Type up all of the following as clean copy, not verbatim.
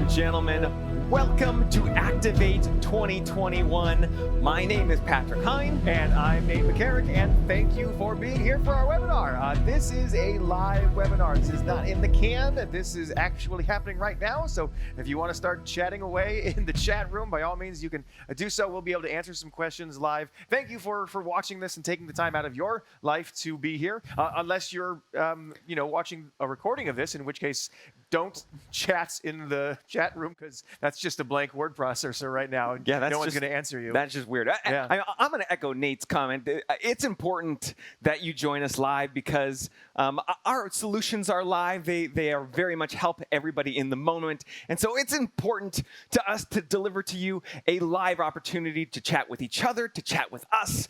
and gentlemen, welcome to Activate 2021. My name is Patrick Hine. And I'm Nate McCarrick, and thank you for being here for our webinar. This is a live webinar. This is not in the can. This is actually happening right now. So if you want to start chatting away in the chat room, by all means, you can do so. We'll be able to answer some questions live. Thank you for watching this and taking the time out of your life to be here. Unless you're, watching a recording of this, in which case, don't chat in the chat room because that's just a blank word processor right now. And no one's going to answer you. That's just weird. I'm going to echo Nate's comment. It's important that you join us live because our solutions are live. They are very much help everybody in the moment. And so it's important to us to deliver to you a live opportunity to chat with each other, to chat with us.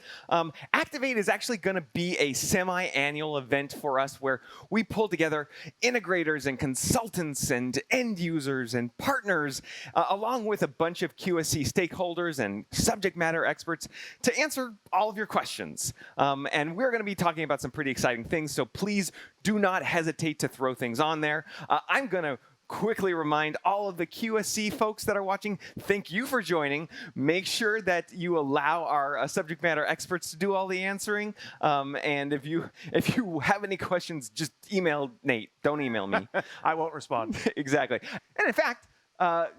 Activate is actually going to be a semi-annual event for us where we pull together integrators and consultants and end users and partners, along with a bunch of QSC stakeholders and subject matter experts to answer all of your questions. And we're going to be talking about some pretty exciting things, so please do not hesitate to throw things on there. I'm going to quickly remind all of the QSC folks that are watching, thank you for joining. Make sure that you allow our subject matter experts to do all the answering. And if you have any questions, just email Nate. Don't email me. I won't respond. Exactly. And in fact,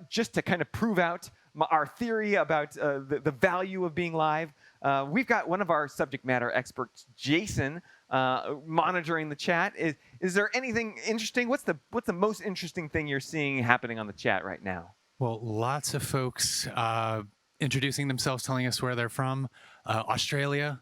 just to kind of prove out our theory about the value of being live, we've got one of our subject matter experts, Jason, monitoring the chat. Is there anything interesting? What's the most interesting thing you're seeing happening on the chat right now? Well, lots of folks introducing themselves, telling us where they're from. Australia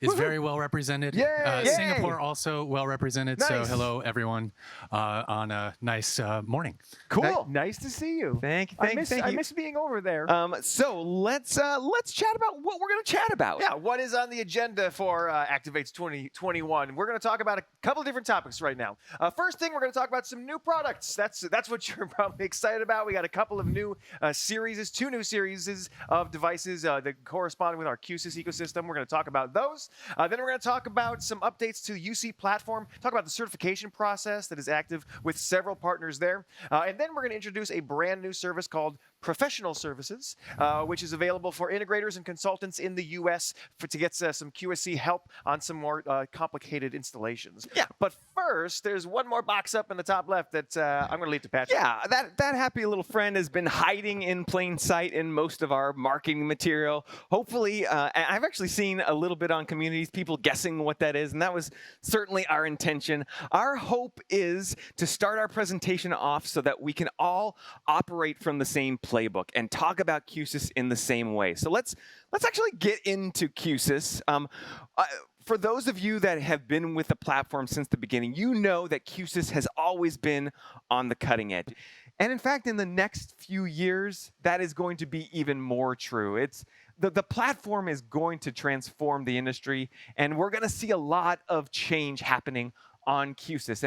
is very well represented. Yay! Singapore also well represented. Nice. So hello, everyone, on a nice morning. Cool. Nice to see you. Thank you. I miss being over there. So let's chat about what we're going to chat about. Yeah, what is on the agenda for Activates 2021? We're going to talk about a couple of different topics right now. First thing, we're going to talk about some new products. That's what you're probably excited about. We got a couple of new two new series of devices that correspond with our Q-SYS ecosystem. We're going to talk about those. Then we're going to talk about some updates to the UC platform, talk about the certification process that is active with several partners there. And then we're going to introduce a brand new service called Professional Services, which is available for integrators and consultants in the US to get some QSC help on some more complicated installations. Yeah. But first, there's one more box up in the top left that I'm going to leave to Patrick. Yeah, that happy little friend has been hiding in plain sight in most of our marketing material. Hopefully, I've actually seen a little bit on communities, people guessing what that is, and that was certainly our intention. Our hope is to start our presentation off so that we can all operate from the same playbook and talk about Q-SYS in the same way. So let's actually get into Q-SYS. For those of you that have been with the platform since the beginning, you know that Q-SYS has always been on the cutting edge. And in fact, in the next few years, that is going to be even more true. The platform is going to transform the industry, and we're going to see a lot of change happening on Q-SYS.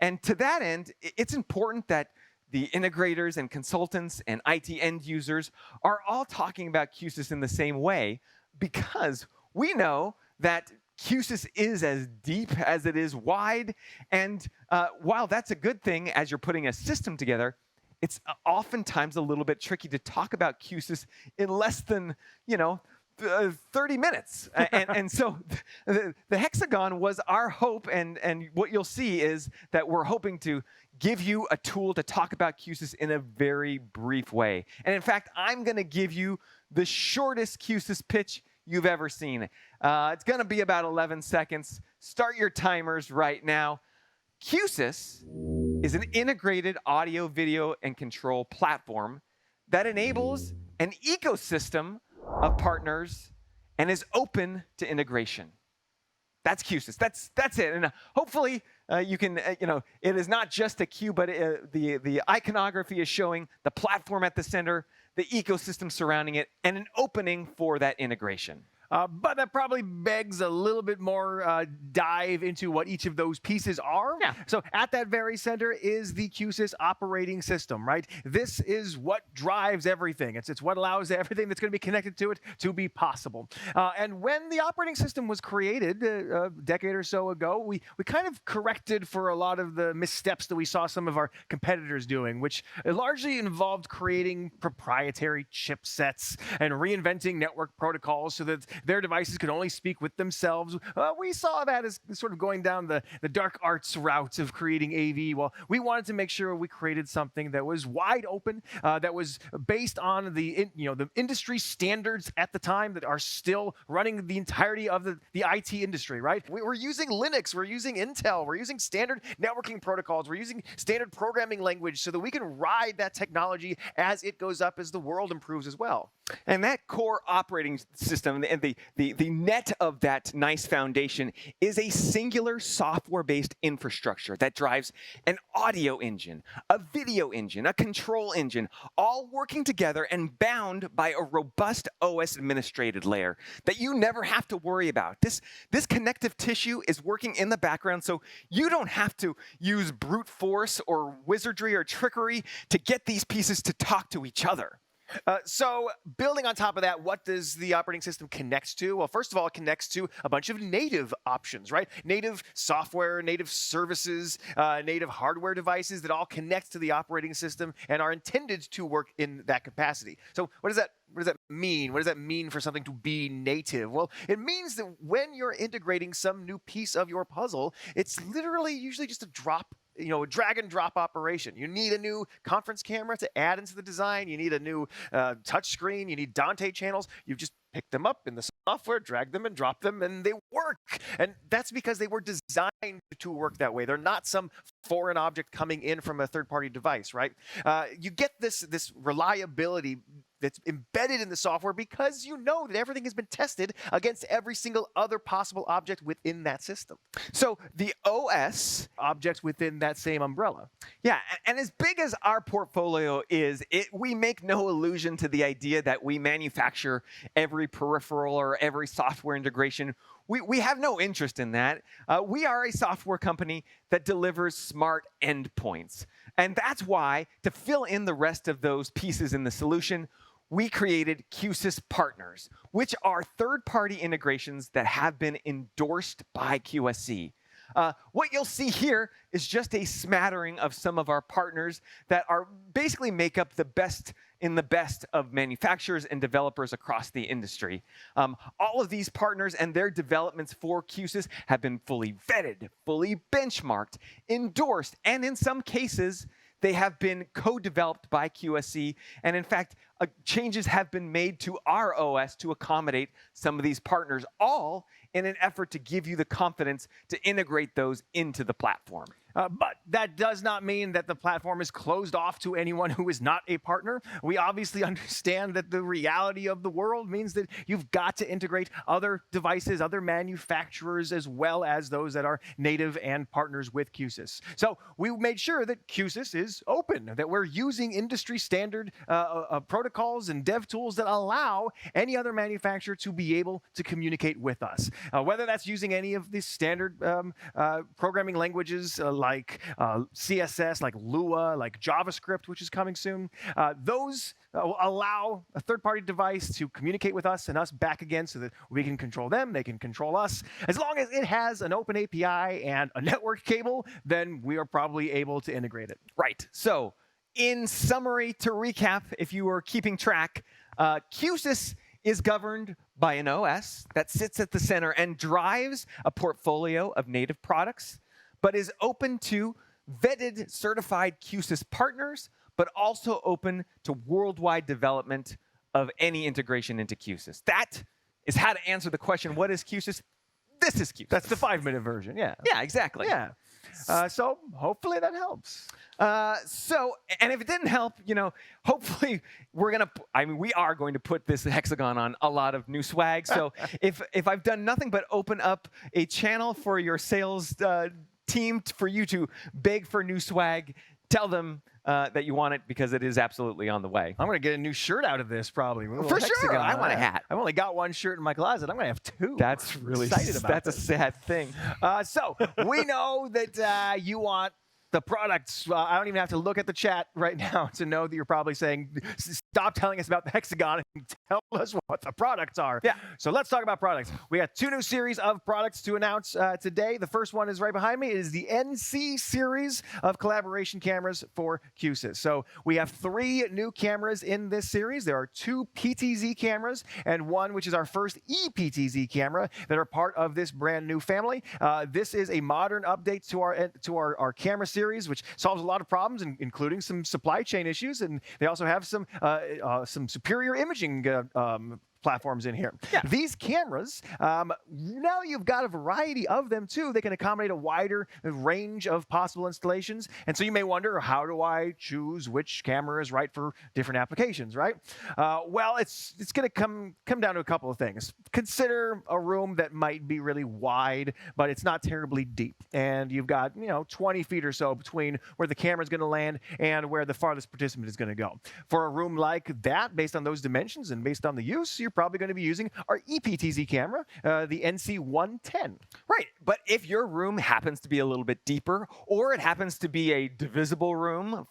And to that end, it's important that the integrators and consultants and IT end users are all talking about Q-SYS in the same way, because we know that Q-SYS is as deep as it is wide. And while that's a good thing as you're putting a system together, it's oftentimes a little bit tricky to talk about Q-SYS in less than, 30 minutes. And so the hexagon was our hope, and what you'll see is that we're hoping to give you a tool to talk about Q-SYS in a very brief way. And in fact, I'm going to give you the shortest Q-SYS pitch you've ever seen. It's going to be about 11 seconds. Start your timers right now. Q-SYS is an integrated audio, video, and control platform that enables an ecosystem of partners and is open to integration. That's Q-SYS. That's it. And hopefully you can, it is not just a Q, but the iconography is showing the platform at the center, the ecosystem surrounding it, and an opening for that integration. But that probably begs a little bit more dive into what each of those pieces are. Yeah. So at that very center is the Q-SYS operating system, right? This is what drives everything. It's what allows everything that's going to be connected to it to be possible. And when the operating system was created a decade or so ago, we kind of corrected for a lot of the missteps that we saw some of our competitors doing, which largely involved creating proprietary chipsets and reinventing network protocols so that their devices could only speak with themselves. We saw that as sort of going down the dark arts route of creating AV. Well, we wanted to make sure we created something that was wide open, that was based on the industry standards at the time that are still running the entirety of the IT industry, right? We're using Linux, we're using Intel, we're using standard networking protocols, we're using standard programming language so that we can ride that technology as it goes up, as the world improves as well. And that core operating system and the net of that nice foundation is a singular software-based infrastructure that drives an audio engine, a video engine, a control engine, all working together and bound by a robust OS administrative layer that you never have to worry about. This connective tissue is working in the background, so you don't have to use brute force or wizardry or trickery to get these pieces to talk to each other. So building on top of that, what does the operating system connect to? Well, first of all, it connects to a bunch of native options, right? Native software, native services, native hardware devices that all connect to the operating system and are intended to work in that capacity. So what does that mean? What does that mean for something to be native? Well, it means that when you're integrating some new piece of your puzzle, it's literally usually just a drag and drop operation. You need a new conference camera to add into the design. You need a new touch screen. You need Dante channels. You just pick them up in the software, drag them and drop them, and they work. And that's because they were designed to work that way. They're not some foreign object coming in from a third-party device, right? You get this reliability that's embedded in the software because you know that everything has been tested against every single other possible object within that system. So the OS, Objects within that same umbrella. yeah, and as big as our portfolio is, we make no illusion to the idea that we manufacture every peripheral or every software integration. We have no interest in that. We are a software company that delivers smart endpoints. And that's why, to fill in the rest of those pieces in the solution, we created Q-SYS Partners, which are third-party integrations that have been endorsed by QSC. What you'll see here is just a smattering of some of our partners that are basically make up the best of manufacturers and developers across the industry. All of these partners and their developments for Q-SYS have been fully vetted, fully benchmarked, endorsed, and in some cases, they have been co-developed by QSC, and in fact, changes have been made to our OS to accommodate some of these partners, all in an effort to give you the confidence to integrate those into the platform. But that does not mean that the platform is closed off to anyone who is not a partner. We obviously understand that the reality of the world means that you've got to integrate other devices, other manufacturers, as well as those that are native and partners with Q-SYS. So we made sure that Q-SYS is open, that we're using industry standard protocols and dev tools that allow any other manufacturer to be able to communicate with us. Whether that's using any of the standard programming languages like CSS, like Lua, like JavaScript, which is coming soon. Those allow a third-party device to communicate with us and us back again so that we can control them, they can control us. As long as it has an open API and a network cable, then we are probably able to integrate it. Right. So in summary, to recap, if you were keeping track, Q-SYS is governed by an OS that sits at the center and drives a portfolio of native products, but is open to vetted, certified Q-SYS partners, but also open to worldwide development of any integration into Q-SYS. That is how to answer the question, what is Q-SYS? This is Q-SYS. That's the 5-minute version, yeah. Yeah, exactly. Yeah. So hopefully that helps. And if it didn't help, hopefully we are going to put this hexagon on a lot of new swag. So if I've done nothing but open up a channel for your sales team for you to beg for new swag, tell them that you want it because it is absolutely on the way. I'm gonna get a new shirt out of this probably. For sure, I want a hat. I've only got one shirt in my closet. I'm gonna have two. That's really excited about. That's a sad thing. So we know that you want the products. I don't even have to look at the chat right now to know that you're probably saying, stop telling us about the hexagon and tell us what the products are. Yeah. So let's talk about products. We got 2 new series of products to announce today. The first one is right behind me. It is the NC series of collaboration cameras for Q-SYS. So we have 3 new cameras in this series. There are 2 PTZ cameras and 1 which is our first ePTZ camera that are part of this brand new family. This is a modern update to our camera series, which solves a lot of problems, including some supply chain issues, and they also have some superior imaging platforms in here. Yeah. These cameras, now you've got a variety of them too. They can accommodate a wider range of possible installations. And so you may wonder, how do I choose which camera is right for different applications, right? Well, it's going to come down to a couple of things. Consider a room that might be really wide, but it's not terribly deep. And you've got, 20 feet or so between where the camera is going to land and where the farthest participant is going to go. For a room like that, based on those dimensions and based on the use, you're probably going to be using our ePTZ camera, the NC110. Right, but if your room happens to be a little bit deeper, or it happens to be a divisible room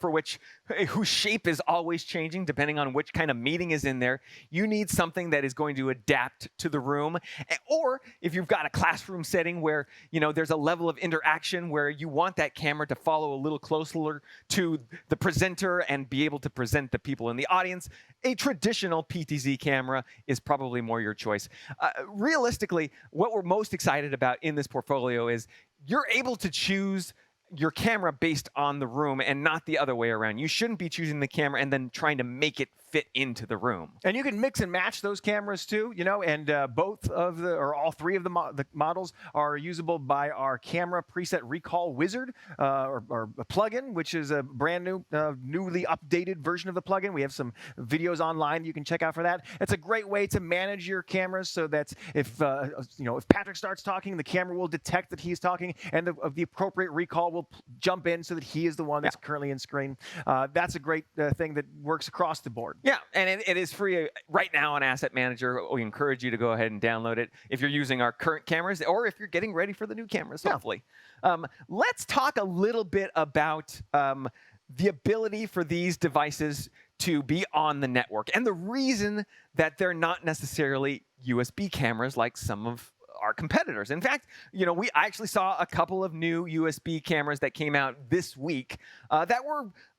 whose shape is always changing depending on which kind of meeting is in there, you need something that is going to adapt to the room. Or if you've got a classroom setting where there's a level of interaction where you want that camera to follow a little closer to the presenter and be able to present the people in the audience, a traditional PTZ camera is probably more your choice. Realistically, what we're most excited about in this portfolio is you're able to choose your camera based on the room and not the other way around. You shouldn't be choosing the camera and then trying to make it fit into the room. And you can mix and match those cameras too, and both of all 3 of the models are usable by our camera preset recall wizard or a plugin, which is a brand new, newly updated version of the plugin. We have some videos online you can check out for that. It's a great way to manage your cameras so that if Patrick starts talking, the camera will detect that he's talking, and the appropriate recall will jump in so that he is the one that's currently in screen. That's a great thing that works across the board. Yeah, and it is free right now on Asset Manager. We encourage you to go ahead and download it if you're using our current cameras or if you're getting ready for the new cameras, hopefully. Let's talk a little bit about the ability for these devices to be on the network and the reason that they're not necessarily USB cameras like some of our competitors. In fact, I actually saw a couple of new USB cameras that came out this week that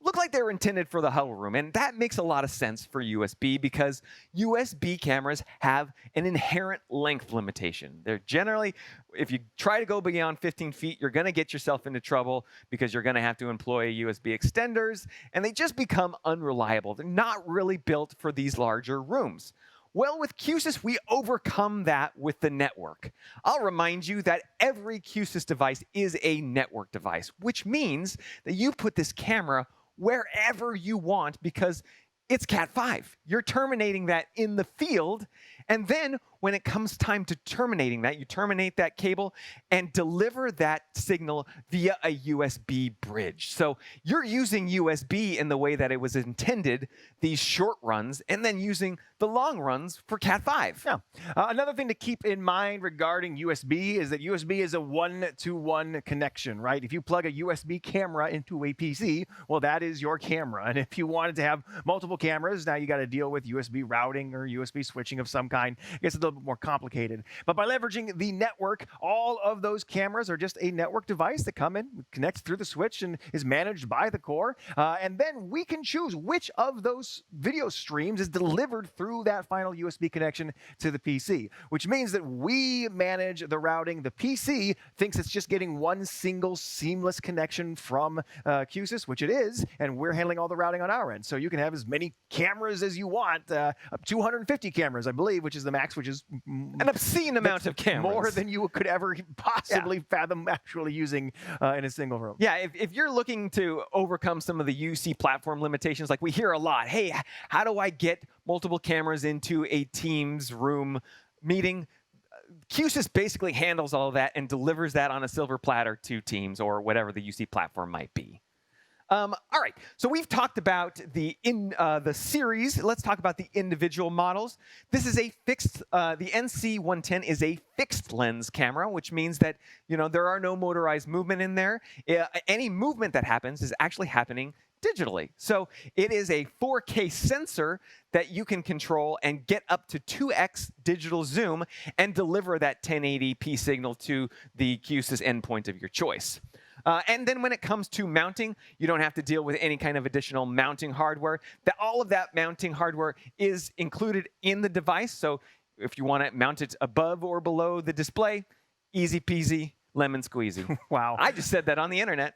looked like they were intended for the huddle room, and that makes a lot of sense for USB because USB cameras have an inherent length limitation. They're generally, if you try to go beyond 15 feet, you're going to get yourself into trouble because you're going to have to employ USB extenders, and they just become unreliable. They're not really built for these larger rooms. Well, with Q-SYS, we overcome that with the network. I'll remind you that every Q-SYS device is a network device, which means that you put this camera wherever you want because it's Cat5. You're terminating that in the field, and then when it comes time to terminating that, you terminate that cable and deliver that signal via a USB bridge. So you're using USB in the way that it was intended, these short runs, and then using the long runs for Cat5. Yeah. Another thing to keep in mind regarding USB is that USB is a one-to-one connection, right? If you plug a USB camera into a PC, well, that is your camera. And if you wanted to have multiple cameras, now you got to deal with USB routing or USB switching of some kind. It gets a little bit more complicated. But by leveraging the network, all of those cameras are just a network device that connects through the switch and is managed by the core. And then we can choose which of those video streams is delivered through that final USB connection to the PC, which means that we manage the routing. The PC thinks it's just getting one single seamless connection from Q-SYS, which it is, and we're handling all the routing on our end. So you can have as many cameras as you want, 250 cameras, I believe, which is the max, which is an obscene amount of cameras. More than you could ever possibly fathom actually using in a single room. Yeah, if you're looking to overcome some of the UC platform limitations, like we hear a lot, hey, how do I get multiple cameras into a Teams room meeting? Q-SYS basically handles all of that and delivers that on a silver platter to Teams or whatever the UC platform might be. All right, so we've talked about the series. Let's talk about the individual models. This is a fixed. The NC110 is a fixed lens camera, which means that there are no motorized movement in there. Any movement that happens is actually happening digitally. So it is a 4K sensor that you can control and get up to 2x digital zoom and deliver that 1080p signal to the Q-SYS endpoint of your choice. And then when it comes to mounting, you don't have to deal with any kind of additional mounting hardware. All of that mounting hardware is included in the device. So if you want to mount it above or below the display, easy peasy, lemon squeezy. Wow. I just said that on the internet.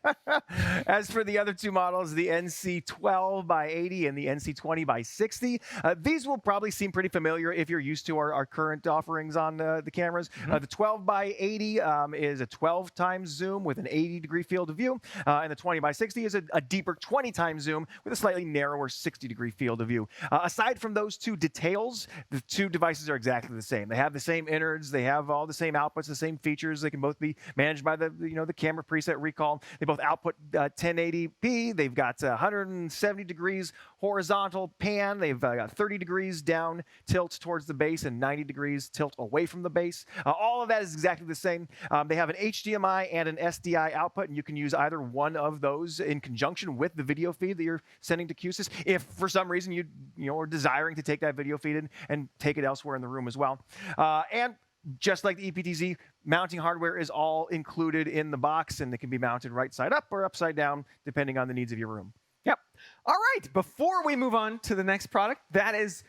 As for the other two models, the NC12 by 80 and the NC20 by 60, these will probably seem pretty familiar if you're used to our current offerings on the cameras. The 12 by 80 is a 12 times zoom with an 80-degree field of view, and the 20 by 60 is a deeper 20 times zoom with a slightly narrower 60-degree field of view. Aside from those two details, the two devices are exactly the same. They have the same innards, they have all the same outputs, the same features. They can both be managed by the camera preset recall. They both output 1080p. They've got 170 degrees horizontal pan. They've got 30 degrees down tilt towards the base and 90 degrees tilt away from the base. All of that is exactly the same. They have an HDMI and an SDI output, and you can use either one of those in conjunction with the video feed that you're sending to Q-SYS if for some reason you are desiring to take that video feed and take it elsewhere in the room as well. And just like the EPTZ, mounting hardware is all included in the box, and it can be mounted right side up or upside down, depending on the needs of your room. Yep. All right. Before we move on to the next product, that's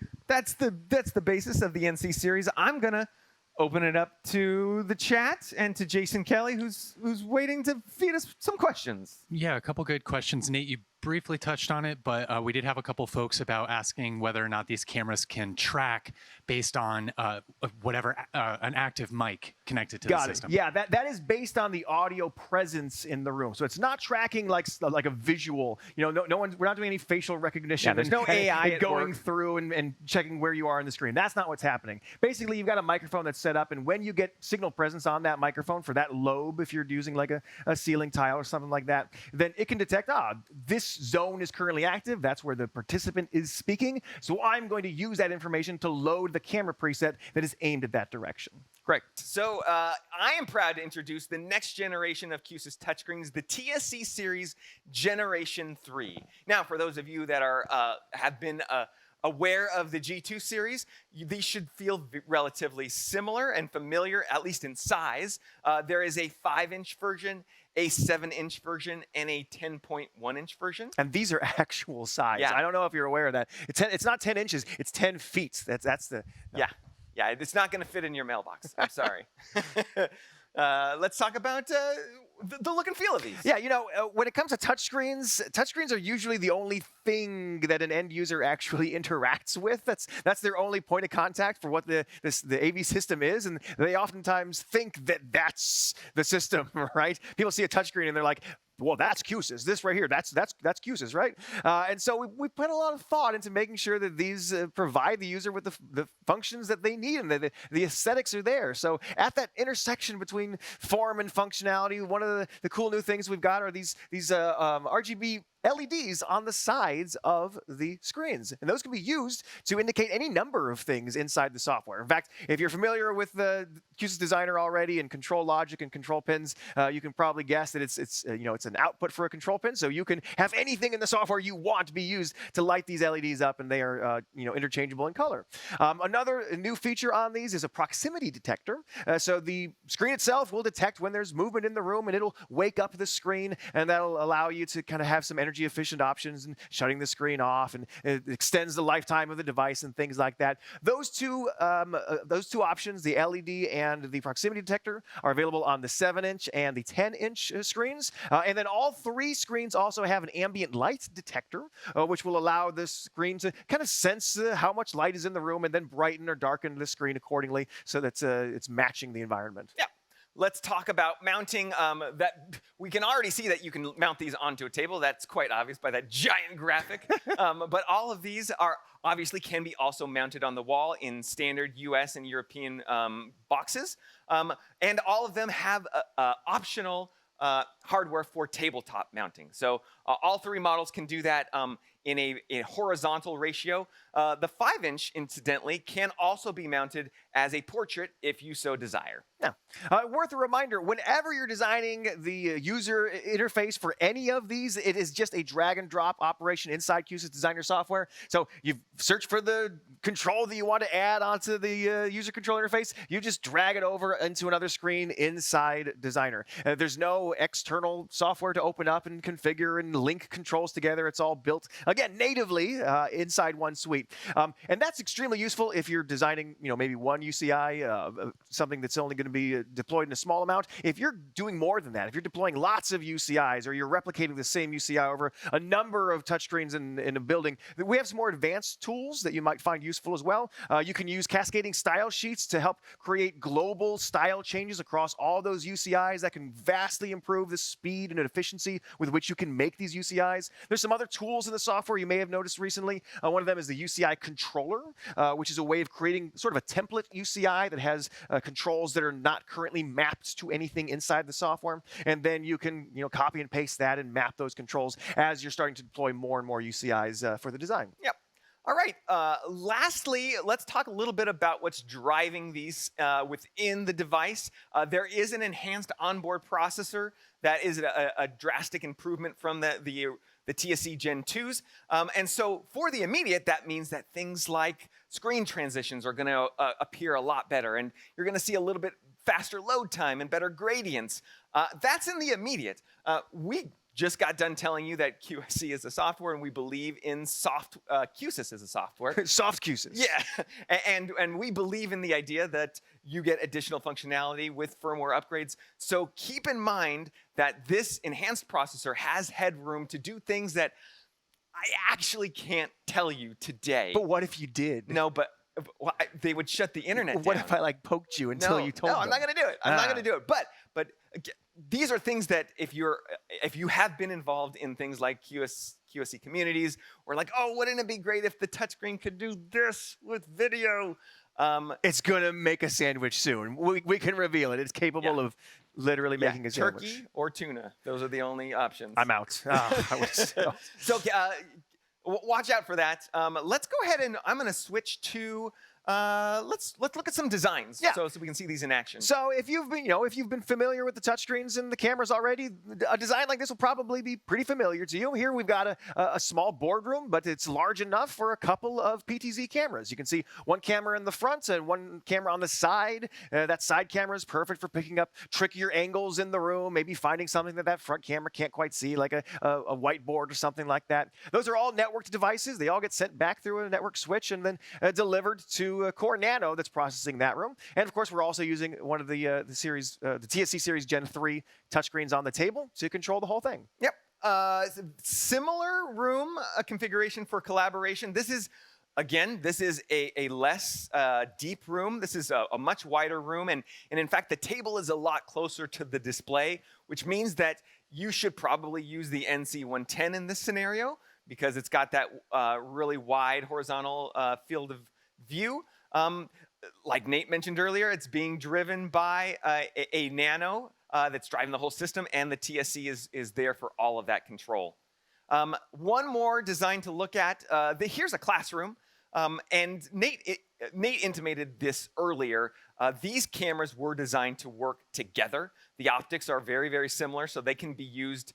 the basis of the NC series. I'm gonna open it up to the chat and to Jason Kelly, who's waiting to feed us some questions. Yeah, a couple good questions. Nate, you briefly touched on it, but we did have a couple folks about asking whether or not these cameras can track based on whatever an active mic connected to the system. Yeah, that is based on the audio presence in the room. So it's not tracking like a visual. We're not doing any facial recognition. Yeah, there's no AI and going through and checking where you are on the screen. That's not what's happening. Basically, you've got a microphone that's set up, and when you get signal presence on that microphone for that lobe, if you're using like a ceiling tile or something like that, then it can detect, this zone is currently active. That's where the participant is speaking. So I'm going to use that information to load the camera preset that is aimed at that direction. Correct. So I am proud to introduce the next generation of Q-SYS touchscreens, the TSC Series Generation 3. Now, for those of you that have been aware of the G2 series, these should feel relatively similar and familiar, at least in size. There is a 5-inch version, a 7-inch version, and a 10.1-inch version. And these are actual size. Yeah. I don't know if you're aware of that. It's not 10 inches, it's 10 feet. That's the... Yeah. Yeah, it's not going to fit in your mailbox. I'm sorry. Let's talk about the look and feel of these. Yeah, when it comes to touchscreens are usually the only thing that an end user actually interacts with. That's their only point of contact for what the AV system is, and they oftentimes think that that's the system, right? People see a touchscreen and they're like, well, that's Q-SYS. This right here, that's Q-SYS, right? And so we put a lot of thought into making sure that these provide the user with the functions that they need, and the aesthetics are there. So at that intersection between form and functionality, one of the cool new things we've got are these RGB LEDs on the sides of the screens. And those can be used to indicate any number of things inside the software. In fact, if you're familiar with the Q-SYS Designer already and control logic and control pins, you can probably guess that it's an output for a control pin. So you can have anything in the software you want to be used to light these LEDs up, and they are interchangeable in color. Another new feature on these is a proximity detector. So the screen itself will detect when there's movement in the room, and it'll wake up the screen, and that'll allow you to kind of have some energy efficient options and shutting the screen off, and it extends the lifetime of the device and things like that. Those two options, the LED and the proximity detector, are available on the 7-inch and the 10-inch screens. And then all three screens also have an ambient light detector, which will allow the screen to kind of sense how much light is in the room and then brighten or darken the screen accordingly so that it's matching the environment. Yeah. Let's talk about mounting. That we can already see that you can mount these onto a table. That's quite obvious by that giant graphic. But all of these can be also mounted on the wall in standard US and European boxes. And all of them have optional hardware for tabletop mounting. So all 3 models can do that in a horizontal ratio. The 5-inch, incidentally, can also be mounted as a portrait if you so desire. Yeah. Worth a reminder, whenever you're designing the user interface for any of these, it is just a drag and drop operation inside Q-SYS Designer software. So you search for the control that you want to add onto the user control interface. You just drag it over into another screen inside Designer. There's no external software to open up and configure and link controls together. It's all built, again, natively inside one suite. And that's extremely useful if you're designing, maybe one UCI, something that's only going to be deployed in a small amount. If you're doing more than that, if you're deploying lots of UCIs or you're replicating the same UCI over a number of touchscreens in a building, we have some more advanced tools that you might find useful as well. You can use cascading style sheets to help create global style changes across all those UCIs that can vastly improve the speed and efficiency with which you can make these UCIs. There's some other tools in the software you may have noticed recently. One of them is the UCI controller, which is a way of creating sort of a template UCI that has controls that are not currently mapped to anything inside the software. And then you can copy and paste that and map those controls as you're starting to deploy more and more UCIs for the design. Yep. All right. Lastly, let's talk a little bit about what's driving these within the device. There is an enhanced onboard processor that is a drastic improvement from the TSC Gen 2s. And so for the immediate, that means that things like screen transitions are going to appear a lot better. And you're going to see a little bit faster load time and better gradients. That's in the immediate. We just got done telling you that QSC is a software, and we believe in soft Q-SYS as a software. Soft Q-SYS. Yeah, and we believe in the idea that you get additional functionality with firmware upgrades. So keep in mind that this enhanced processor has headroom to do things that I actually can't tell you today. But what if you did? No, but they would shut the internet down. What if I poked you until you told them? No, I'm not going to do it. I'm not going to do it. But these are things that if you have been involved in things like QSC communities, or like, oh, wouldn't it be great if the touchscreen could do this with video? It's going to make a sandwich soon. We can reveal it. It's capable of literally making a sandwich. Turkey or tuna. Those are the only options. I'm out. So watch out for that. Let's go ahead and I'm going to switch to let's look at some designs, so we can see these in action. So if you've been familiar with the touchscreens and the cameras already, a design like this will probably be pretty familiar to you. Here we've got a small boardroom, but it's large enough for a couple of PTZ cameras. You can see one camera in the front and one camera on the side. That side camera is perfect for picking up trickier angles in the room, maybe finding something that front camera can't quite see, like a whiteboard or something like that. Those are all networked devices. They all get sent back through a network switch and then delivered to Core Nano that's processing that room. And of course, we're also using one of the TSC Series Gen 3 touchscreens on the table to control the whole thing. Yep. Similar room configuration for collaboration. This is a less deep room. This is a much wider room. And in fact, the table is a lot closer to the display, which means that you should probably use the NC110 in this scenario because it's got that really wide horizontal field of view. Like Nate mentioned earlier, it's being driven by a Nano that's driving the whole system, and the TSC is there for all of that control. One more design to look at. Here's a classroom, and Nate intimated this earlier. These cameras were designed to work together. The optics are very, very similar, so they can be used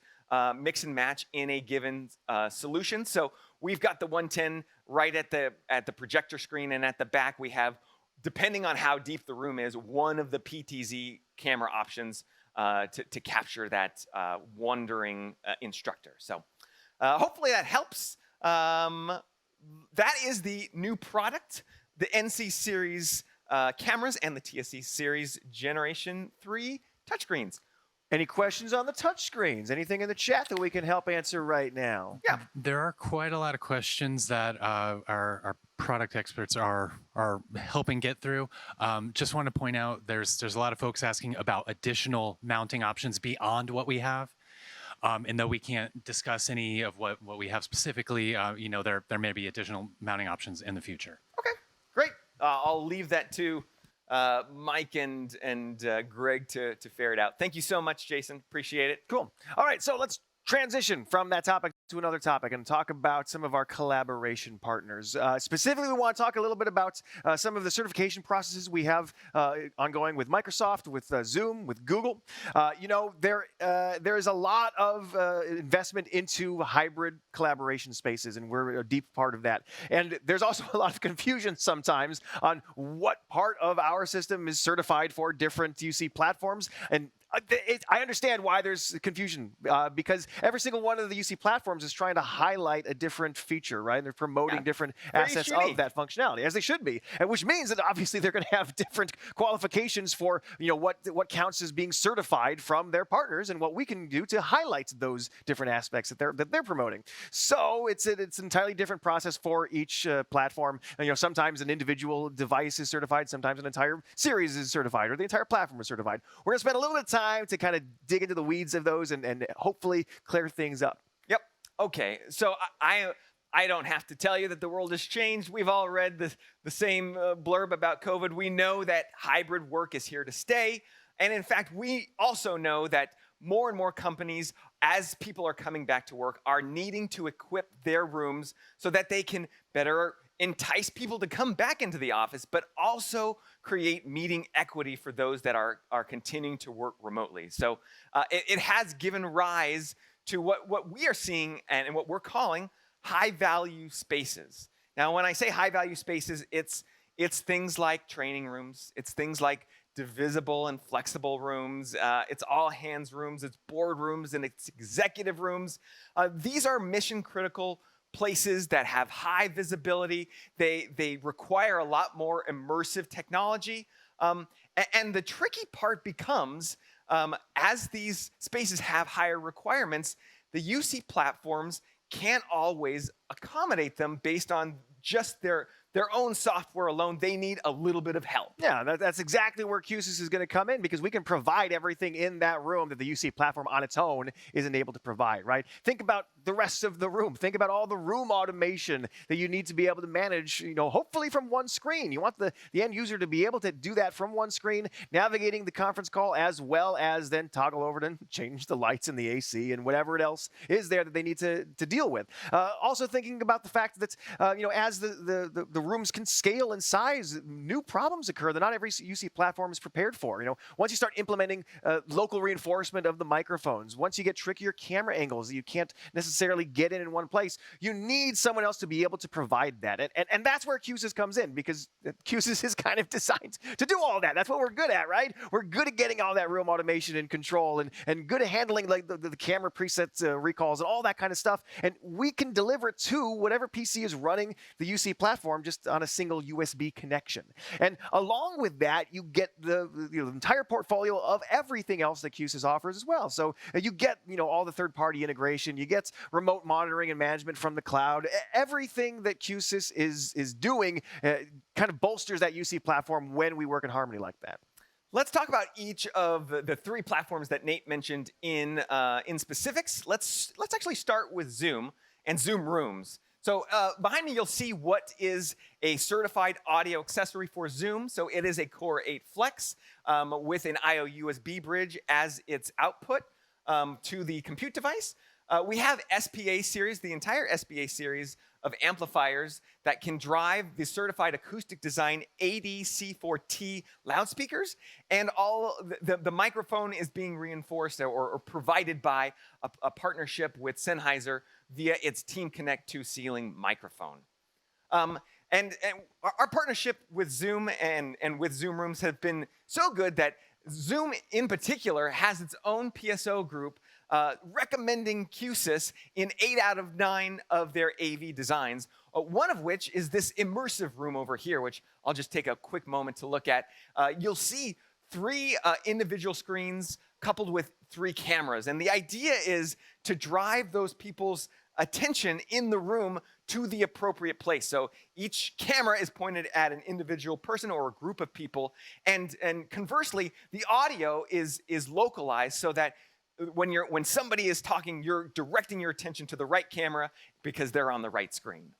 mix and match in a given solution. So we've got the 110 right at the projector screen, and at the back we have, depending on how deep the room is, one of the PTZ camera options to capture that wandering instructor. So hopefully that helps. That is the new product, the NC Series cameras and the TSC Series Generation 3 touchscreens. Any questions on the touchscreens? Anything in the chat that we can help answer right now? Yeah. There are quite a lot of questions that our product experts are helping get through. Just want to point out there's a lot of folks asking about additional mounting options beyond what we have. And though we can't discuss any of what we have specifically, there may be additional mounting options in the future. Okay, great. I'll leave that to Mike and Greg to ferret out. Thank you so much, Jason. Appreciate it. Cool. All right, so let's transition from that topic to another topic and talk about some of our collaboration partners. Specifically, we want to talk a little bit about some of the certification processes we have ongoing with Microsoft, with Zoom, with Google. There is a lot of investment into hybrid collaboration spaces, and we're a deep part of that. And there's also a lot of confusion sometimes on what part of our system is certified for different UC platforms. And I understand why there's confusion because every single one of the UC platforms is trying to highlight a different feature, right? They're promoting different assets of that functionality, as they should be, and which means that obviously they're going to have different qualifications for what counts as being certified from their partners and what we can do to highlight those different aspects that they're promoting. So it's an entirely different process for each platform. And, sometimes an individual device is certified, sometimes an entire series is certified, or the entire platform is certified. We're going to spend a little bit of time to kind of dig into the weeds of those and hopefully clear things up. Yep. Okay. So I don't have to tell you that the world has changed. We've all read the same blurb about COVID. We know that hybrid work is here to stay. And in fact, we also know that more and more companies, as people are coming back to work, are needing to equip their rooms so that they can better entice people to come back into the office, but also create meeting equity for those that are continuing to work remotely. So it has given rise to what we are seeing and what we're calling high-value spaces. Now, when I say high-value spaces, it's things like training rooms, it's things like divisible and flexible rooms, it's all-hands rooms, it's board rooms, and it's executive rooms. These are mission-critical places that have high visibility. They require a lot more immersive technology. And the tricky part becomes, as these spaces have higher requirements, the UC platforms can't always accommodate them based on just their own software alone. They need a little bit of help. Yeah, that's exactly where Q-SYS is going to come in, because we can provide everything in that room that the UC platform on its own isn't able to provide, right? Think about the rest of the room. Think about all the room automation that you need to be able to manage, hopefully from one screen. You want the end user to be able to do that from one screen, navigating the conference call, as well as then toggle over to change the lights and the AC and whatever else is there that they need to deal with. Also thinking about the fact that, as the rooms can scale in size, new problems occur that not every UC platform is prepared for. Once you start implementing local reinforcement of the microphones, once you get trickier camera angles that you can't necessarily get in one place, you need someone else to be able to provide that. And that's where Q-SYS comes in, because Q-SYS is kind of designed to do all that. That's what we're good at, right? We're good at getting all that room automation and control and good at handling like the camera presets, recalls, and all that kind of stuff. And we can deliver it to whatever PC is running the UC platform just on a single USB connection. And along with that, you get the entire portfolio of everything else that Q-SYS offers as well. So you get all the third-party integration, you get remote monitoring and management from the cloud. Everything that Q-SYS is doing kind of bolsters that UC platform when we work in harmony like that. Let's talk about each of the three platforms that Nate mentioned in specifics. Let's actually start with Zoom and Zoom Rooms. So behind me, you'll see what is a certified audio accessory for Zoom. So it is a Core 8 Flex with an I/O USB bridge as its output to the compute device. We have SPA series, the entire SPA series of amplifiers that can drive the certified acoustic design ADC4T loudspeakers, and all the microphone is being reinforced or provided by a partnership with Sennheiser via its Team Connect 2 ceiling microphone. And our partnership with Zoom and with Zoom Rooms have been so good that Zoom in particular has its own PSO group recommending Q-SYS in 8 out of 9 of their AV designs, one of which is this immersive room over here, which I'll just take a quick moment to look at. You'll see 3 individual screens coupled with 3 cameras, and the idea is to drive those people's attention in the room to the appropriate place. So each camera is pointed at an individual person or a group of people, and conversely, the audio is localized so that when somebody is talking, you're directing your attention to the right camera because they're on the right screen.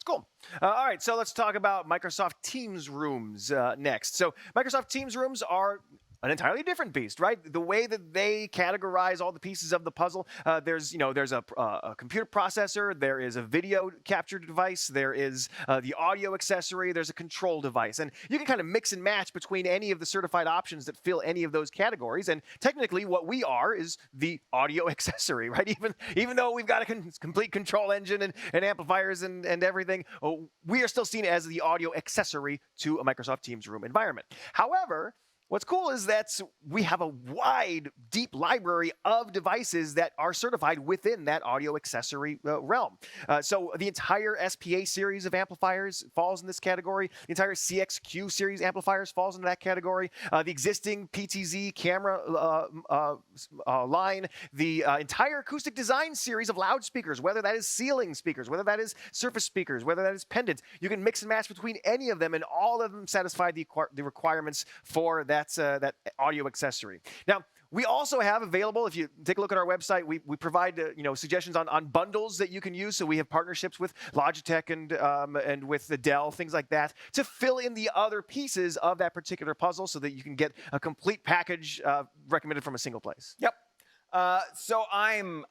Cool. All right, so let's talk about Microsoft Teams rooms next. So Microsoft Teams rooms are an entirely different beast, right? The way that they categorize all the pieces of the puzzle, there's a computer processor, there is a video capture device, there is the audio accessory, there's a control device, and you can kind of mix and match between any of the certified options that fill any of those categories. And technically, what we are is the audio accessory, right? Even though we've got a complete control engine and amplifiers and everything, we are still seen as the audio accessory to a Microsoft Teams room environment. However, what's cool is that we have a wide, deep library of devices that are certified within that audio accessory realm. So the entire SPA series of amplifiers falls in this category. The entire CXQ series amplifiers falls into that category. The existing PTZ camera line, the entire acoustic design series of loudspeakers, whether that is ceiling speakers, whether that is surface speakers, whether that is pendants, you can mix and match between any of them, and all of them satisfy the requirements for that audio accessory. Now, we also have available, if you take a look at our website, we provide suggestions on bundles that you can use. So we have partnerships with Logitech and with the Dell, things like that, to fill in the other pieces of that particular puzzle so that you can get a complete package recommended from a single place. Yep. So I'm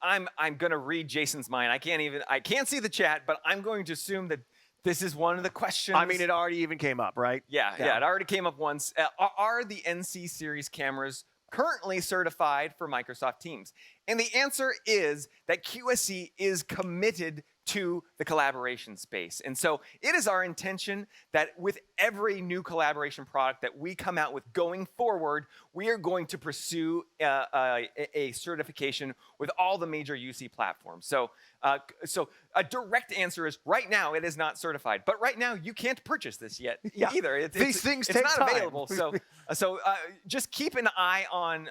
gonna read Jason's mind. I can't see the chat, but I'm going to assume that this is one of the questions. I mean, it already even came up, right? Yeah, it already came up once. Are the NC series cameras currently certified for Microsoft Teams? And the answer is that QSC is committed to the collaboration space. And so it is our intention that with every new collaboration product that we come out with going forward, we are going to pursue a certification with all the major UC platforms. So a direct answer is right now it is not certified, but right now you can't purchase this yet either. These things it's take not time. available. So just keep an eye on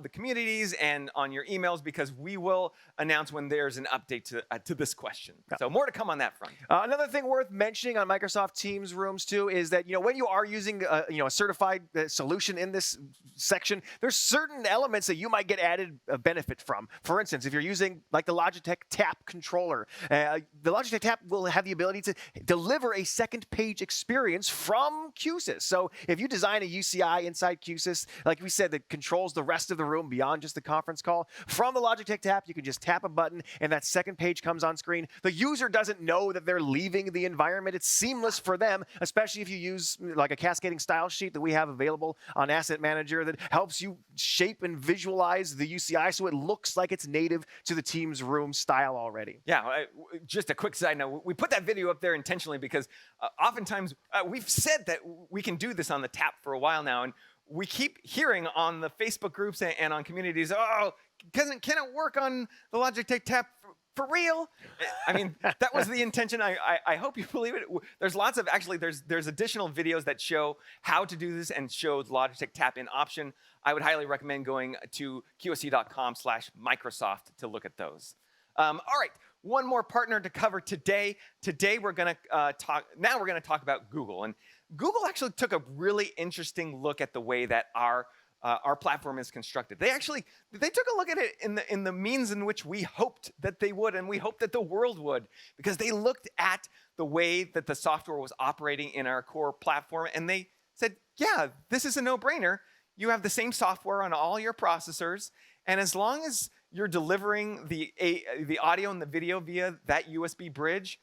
the communities and on your emails, because we will announce when there's an update to this question. So more to come on that front. Another thing worth mentioning on Microsoft Teams rooms too is that when you are using a certified solution in this section, there's certain elements that you might get added benefit from. For instance, if you're using like the Logitech Tap controller, the Logitech Tap will have the ability to deliver a second page experience from Q-SYS. So if you design a UCI inside Q-SYS, like we said, that controls the rest of the room beyond just the conference call, from the Logitech Tap, you can just tap a button and that second page comes on screen. The user doesn't know that they're leaving the environment. It's seamless for them, especially if you use like a cascading style sheet that we have available on Asset Manager that helps you shape and visualize the UCI so it looks like it's native to the Teams room style already. Yeah, just a quick side note. We put that video up there intentionally because oftentimes we've said that we can do this on the Tap for a while now, and we keep hearing on the Facebook groups and on communities, can it work on the Logitech Tap for real? I mean, that was the intention. I hope you believe it. There's lots of, actually, there's additional videos that show how to do this and show the Logitech Tap in option. I would highly recommend going to qsc.com/Microsoft to look at those. All right, one more partner to cover today. Today we're going to talk about Google. And Google actually took a really interesting look at the way that our platform is constructed. They took a look at it in the means in which we hoped that they would, and we hoped that the world would, because they looked at the way that the software was operating in our core platform, and they said, yeah, this is a no-brainer. You have the same software on all your processors, and as long as you're delivering the audio and the video via that USB bridge,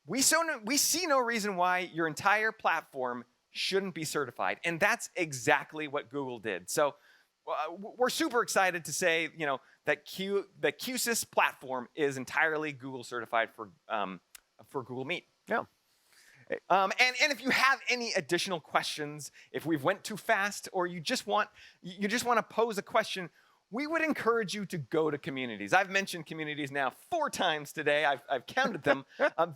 we see no reason why your entire platform shouldn't be certified. And that's exactly what Google did. So we're super excited to say, that the Q-SYS platform is entirely Google certified for Google Meet. Yeah. And if you have any additional questions, if we've went too fast, or you just want to pose a question, we would encourage you to go to communities. I've mentioned communities now 4 times today. I've counted them.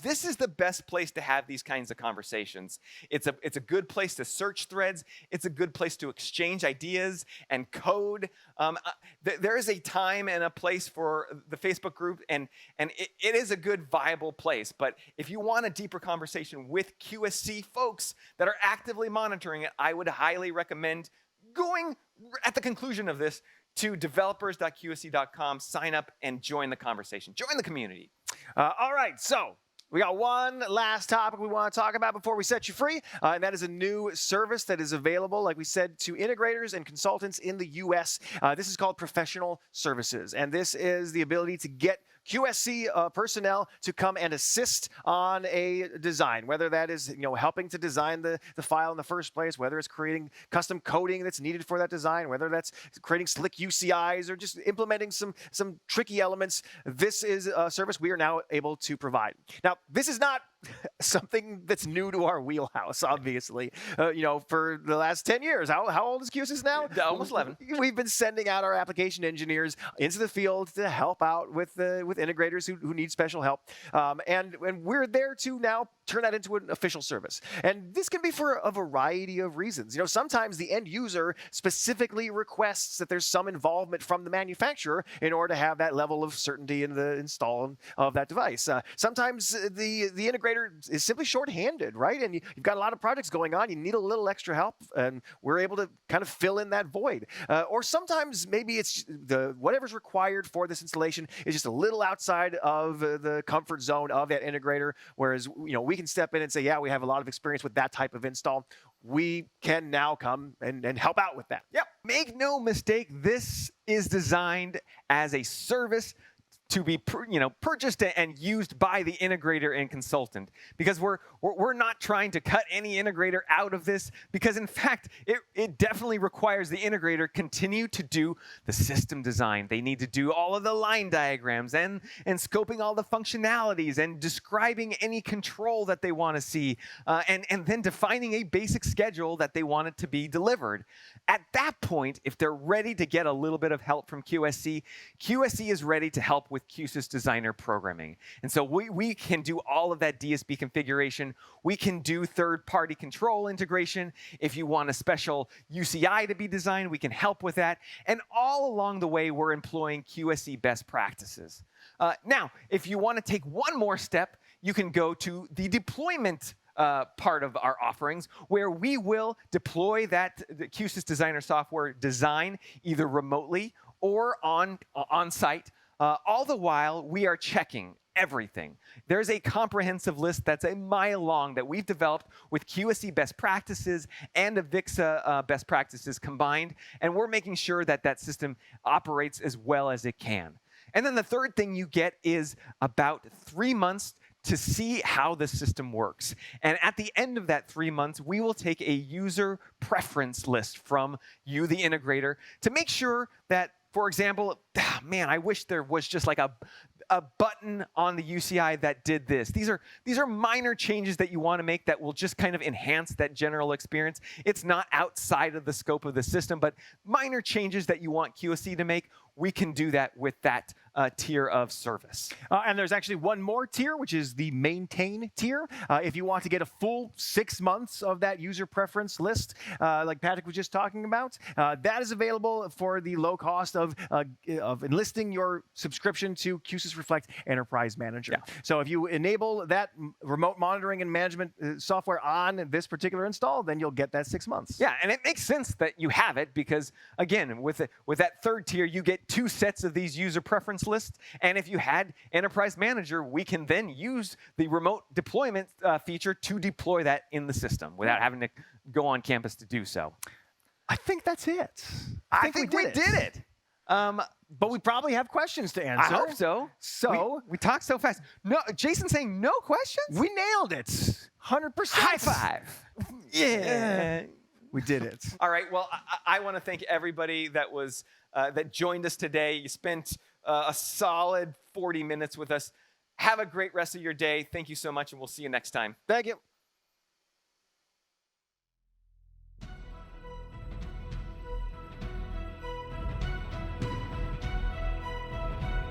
This is the best place to have these kinds of conversations. It's a good place to search threads. It's a good place to exchange ideas and code. There is a time and a place for the Facebook group, and it is a good, viable place. But if you want a deeper conversation with QSC folks that are actively monitoring it, I would highly recommend going at the conclusion of this to developers.qsc.com, sign up and join the conversation. Join the community. All right, so We got one last topic we want to talk about before we set you free, and that is a new service that is available, like we said, to integrators and consultants in the U.S. This is called professional services, and this is the ability to get QSC personnel to come and assist on a design, whether that is helping to design the file in the first place, whether it's creating custom coding that's needed for that design, whether that's creating slick UCIs or just implementing some tricky elements. This is a service we are now able to provide. Now, this is not something that's new to our wheelhouse, obviously. For the last 10 years. How old is QSYS now? Almost 11. We've been sending out our application engineers into the field to help out with integrators who need special help. And we're there to now turn that into an official service. And this can be for a variety of reasons. Sometimes the end user specifically requests that there's some involvement from the manufacturer in order to have that level of certainty in the install of that device. Sometimes the integrator is simply short-handed, right? And you've got a lot of projects going on. You need a little extra help, and we're able to kind of fill in that void. Or sometimes maybe it's whatever's required for this installation is just a little outside of the comfort zone of that integrator, whereas we can step in and say, yeah, we have a lot of experience with that type of install. We can now come and help out with that. Yep. Make no mistake, this is designed as a service to be purchased and used by the integrator and consultant, because we're not trying to cut any integrator out of this, because in fact it definitely requires the integrator continue to do the system design. They need to do all of the line diagrams and scoping all the functionalities and describing any control that they want to see, and then defining a basic schedule that they want it to be delivered. At that point, if they're ready to get a little bit of help from QSC, QSC is ready to help with Q-SYS Designer programming. And so we can do all of that DSP configuration. We can do third-party control integration. If you want a special UCI to be designed, we can help with that. And all along the way, we're employing QSC best practices. Now, if you want to take one more step, you can go to the deployment part of our offerings, where we will deploy the Q-SYS Designer software design either remotely or on site. All the while, we are checking everything. There's a comprehensive list that's a mile long that we've developed with QSC best practices and Avixa best practices combined, and we're making sure that that system operates as well as it can. And then the third thing you get is about 3 months to see how the system works. And at the end of that 3 months, we will take a user preference list from you, the integrator, to make sure that, for example, man, I wish there was just like a button on the UCI that did this. These are minor changes that you want to make that will just kind of enhance that general experience. It's not outside of the scope of the system, but minor changes that you want QSC to make, we can do that with that tier of service. And there's actually one more tier, which is the maintain tier. If you want to get a full 6 months of that user preference list, like Patrick was just talking about, that is available for the low cost of enlisting your subscription to Q-SYS Reflect Enterprise Manager. Yeah. So if you enable that remote monitoring and management software on this particular install, then you'll get that 6 months. Yeah, and it makes sense that you have it, because again, with that third tier, you get 2 sets of these user preference lists. And if you had Enterprise Manager, we can then use the remote deployment feature to deploy that in the system without having to go on campus to do so. I think that's it. I think we did it. But we probably have questions to answer. I hope so. So we talked so fast. No, Jason's saying no questions? We nailed it. 100%. High five. Yeah. We did it. All right. Well, I want to thank everybody that joined us today. You spent a solid 40 minutes with us. Have a great rest of your day. Thank you so much, and we'll see you next time. Thank you.